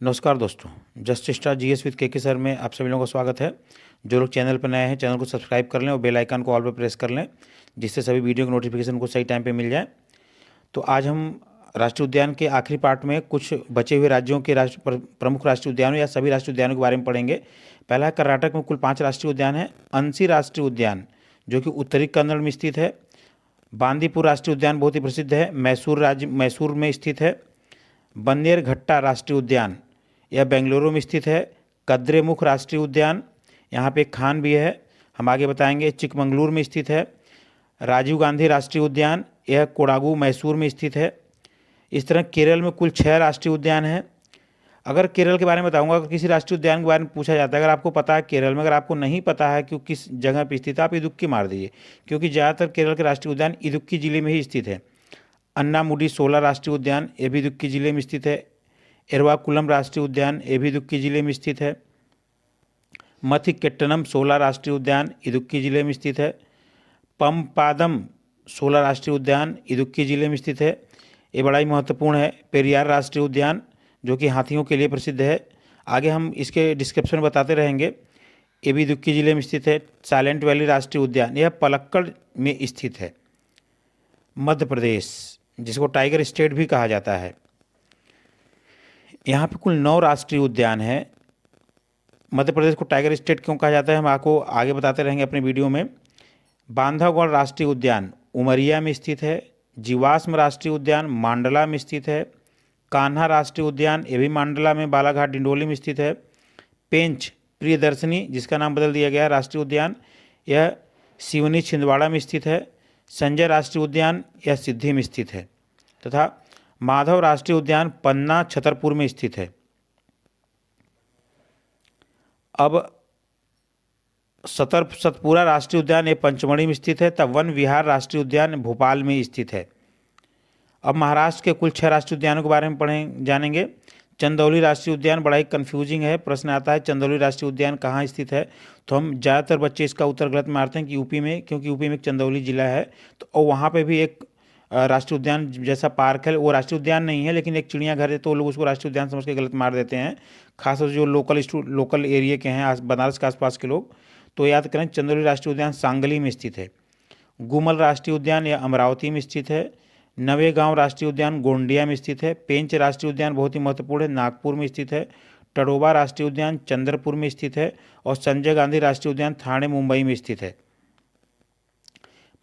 नमस्कार दोस्तों, just star GS with के सर में आप सभी लोगों का स्वागत है। जो लोग चैनल पर नए हैं चैनल को सब्सक्राइब कर लें और बेल आइकन को ऑल पर प्रेस कर लें, जिससे सभी वीडियो की नोटिफिकेशन को सही टाइम पे मिल जाए। तो आज हम राष्ट्रीय उद्यान के आखिरी पार्ट में कुछ बचे हुए राज्यों के प्रमुख राष्ट्रीय उद्यानों या सभी राष्ट्रीय उद्यानों के बारे में पढ़ेंगे। पहला है कर्नाटक में कुल 5 राष्ट्रीय उद्यान है। अंसी राष्ट्रीय उद्यान जो कि उत्तरी कन्नड़ में स्थित है। बांदीपुर राष्ट्रीय उद्यान बहुत ही प्रसिद्ध है, मैसूर में स्थित है। बन्नेरघट्टा राष्ट्रीय उद्यान यह बेंगलुरु में स्थित है। कद्रेमुख राष्ट्रीय उद्यान, यहाँ पे एक खान भी है, हम आगे बताएंगे, चिकमंगलुरु में स्थित है। राजीव गांधी राष्ट्रीय उद्यान यह कोडागु मैसूर में स्थित है। इस तरह केरल में कुल 6 राष्ट्रीय उद्यान हैं। अगर केरल के बारे में बताऊंगा, अगर किसी राष्ट्रीय उद्यान के बारे में पूछा जाता है, अगर आपको पता है केरल में, अगर आपको नहीं पता है कि किस जगह पर स्थित है, आप इदुक्की मार दीजिए, क्योंकि ज़्यादातर केरल के राष्ट्रीय उद्यान इदुक्की जिले में ही स्थित है। अन्नामुडी 16 राष्ट्रीय उद्यान ये भी इदुक्की जिले में स्थित है। एर्वाकुलम राष्ट्रीय उद्यान ये भी इदुक्की जिले में स्थित है। मथिकेट्टनम 16 राष्ट्रीय उद्यान इदुक्की जिले में स्थित है। पम्पादम 16 राष्ट्रीय उद्यान इदुक्की जिले में स्थित है। ये बड़ा ही महत्वपूर्ण है। पेरियार राष्ट्रीय उद्यान जो कि हाथियों के लिए प्रसिद्ध है, आगे हम इसके डिस्क्रिप्शन बताते रहेंगे, ये भी इदुक्की जिले में स्थित है। साइलेंट वैली राष्ट्रीय उद्यान यह पलक्कड़ में स्थित है, मध्य प्रदेश, जिसको टाइगर स्टेट भी कहा जाता है। यहाँ पे कुल 9 राष्ट्रीय उद्यान हैं। मध्य प्रदेश को टाइगर स्टेट क्यों कहा जाता है हम आपको आगे बताते रहेंगे अपने वीडियो में। बांधवगढ़ राष्ट्रीय उद्यान उमरिया में स्थित है। जीवाश्म राष्ट्रीय उद्यान मांडला में स्थित है। कान्हा राष्ट्रीय उद्यान ये भी मांडला में बालाघाट डिंडोली में स्थित है। पेंच प्रियदर्शनी जिसका नाम बदल दिया गया है राष्ट्रीय उद्यान, यह सिवनी छिंदवाड़ा में स्थित है। संजय राष्ट्रीय उद्यान यह सिद्धि में स्थित है तथा माधव राष्ट्रीय उद्यान पन्ना छतरपुर में स्थित है। अब सतपुरा राष्ट्रीय उद्यान ये पंचमढ़ी में स्थित है। तब वन विहार राष्ट्रीय उद्यान भोपाल में स्थित है। अब महाराष्ट्र के कुल 6 राष्ट्रीय उद्यानों के बारे में जानेंगे। चंदौली राष्ट्रीय उद्यान बड़ा ही कन्फ्यूजिंग है, प्रश्न आता है चंदौली राष्ट्रीय उद्यान कहाँ स्थित है, तो हम ज़्यादातर बच्चे इसका उत्तर गलत मारते हैं कि यूपी में, क्योंकि यूपी में एक चंदौली जिला है, तो और वहाँ पे भी एक राष्ट्रीय उद्यान जैसा पार्क है, वो राष्ट्रीय उद्यान नहीं है लेकिन एक चिड़ियाघर है, तो लोग उसको राष्ट्रीय उद्यान समझ के गलत मार देते हैं, खासतौर से जो लोकल एरिया के हैं, बनारस के आसपास के लोग। तो याद करें चंदौली राष्ट्रीय उद्यान सांगली में स्थित है। गुमल राष्ट्रीय उद्यान यह अमरावती में स्थित है। नवेगांव राष्ट्रीय उद्यान गोंडिया में स्थित है। पेंच राष्ट्रीय उद्यान बहुत ही महत्वपूर्ण है, नागपुर में स्थित है। टडोबा राष्ट्रीय उद्यान चंद्रपुर में स्थित है। और संजय गांधी राष्ट्रीय उद्यान थाने मुंबई में स्थित है।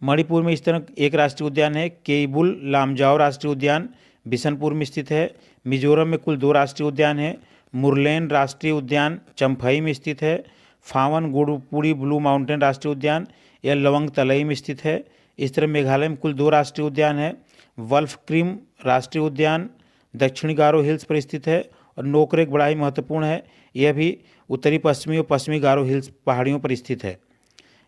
मणिपुर में इस तरह एक राष्ट्रीय उद्यान है। केबुल लामजाओ राष्ट्रीय उद्यान बिशनपुर में स्थित है। मिजोरम में कुल 2 राष्ट्रीय उद्यान है। मुरलेन राष्ट्रीय उद्यान चंफई में स्थित है। फावन गुड़पुड़ी ब्लू माउंटेन राष्ट्रीय उद्यान यह लवंग तलई में स्थित है। इस तरह मेघालय में कुल 2 राष्ट्रीय उद्यान है। वल्फ क्रीम राष्ट्रीय उद्यान दक्षिणी गारो हिल्स पर स्थित है। और नोकरेक बड़ा ही महत्वपूर्ण है, यह भी उत्तरी पश्चिमी और पश्चिमी गारो हिल्स पहाड़ियों पर स्थित है।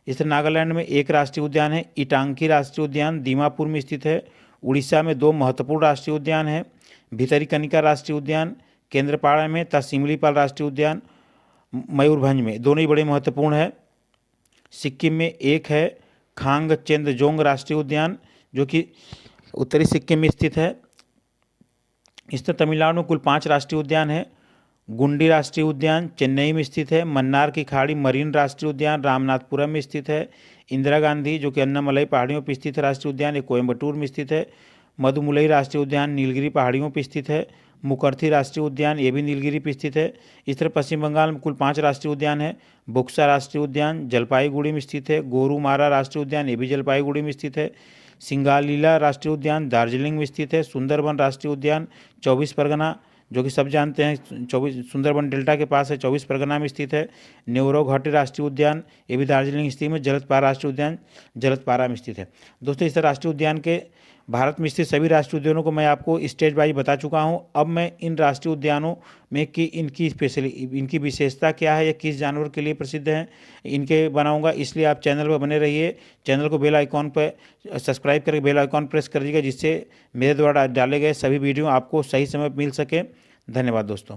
इस तरह नागालैंड में एक राष्ट्रीय उद्यान है। इटांकी राष्ट्रीय उद्यान दीमापुर में स्थित है। उड़ीसा में 2 महत्वपूर्ण राष्ट्रीय उद्यान है। भितरीकनिका राष्ट्रीय उद्यान केंद्रपाड़ा में तथा सिमलीपाल राष्ट्रीय उद्यान मयूरभंज में, दोनों ही बड़े महत्वपूर्ण है। सिक्किम में एक है खांगचेंदजोंग राष्ट्रीय उद्यान जो कि उत्तरी सिक्किम में स्थित है। इस तरह तमिलनाडु में कुल 5 राष्ट्रीय उद्यान है। गुंडी राष्ट्रीय उद्यान चेन्नई में स्थित है। मन्नार की खाड़ी मरीन राष्ट्रीय उद्यान रामनाथपुरम में स्थित है। इंदिरा गांधी जो कि अन्नामलई पहाड़ियों पर स्थित है राष्ट्रीय उद्यान, ये कोयम्बटूर में स्थित है। मधुमुलई राष्ट्रीय उद्यान नीलगिरी पहाड़ियों पर स्थित है। मुकर्थी राष्ट्रीय उद्यान ये भी नीलगिरी पर स्थित है। इस तरह पश्चिम बंगाल में कुल 5 राष्ट्रीय उद्यान है। बुक्सा राष्ट्रीय उद्यान जलपाईगुड़ी में स्थित है। गोरुमारा राष्ट्रीय उद्यान ये भी जलपाईगुड़ी में स्थित है। सिंगालीला राष्ट्रीय उद्यान दार्जिलिंग में स्थित है। सुंदरबन राष्ट्रीय उद्यान 24 परगना जो कि सब जानते हैं 24 सुंदरबन डेल्टा के पास है, 24 परगना में स्थित है। नेवरो घाटी राष्ट्रीय उद्यान ये भी दार्जिलिंग स्थित में। जलदपारा राष्ट्रीय उद्यान जलदपारा में स्थित है। दोस्तों इस तरह राष्ट्रीय उद्यान के भारत में स्थित सभी राष्ट्रीय उद्यानों को मैं आपको स्टेज वाइज बता चुका हूं। अब मैं इन राष्ट्रीय उद्यानों में कि इनकी विशेषता क्या है या किस जानवर के लिए प्रसिद्ध हैं इनके बनाऊंगा, इसलिए आप चैनल पर बने रहिए। चैनल को बेल आइकॉन पर सब्सक्राइब करके बेल आइकॉन प्रेस कर दीजिएगा, जिससे मेरे द्वारा डाले गए सभी वीडियो आपको सही समय पर मिल सके। धन्यवाद दोस्तों।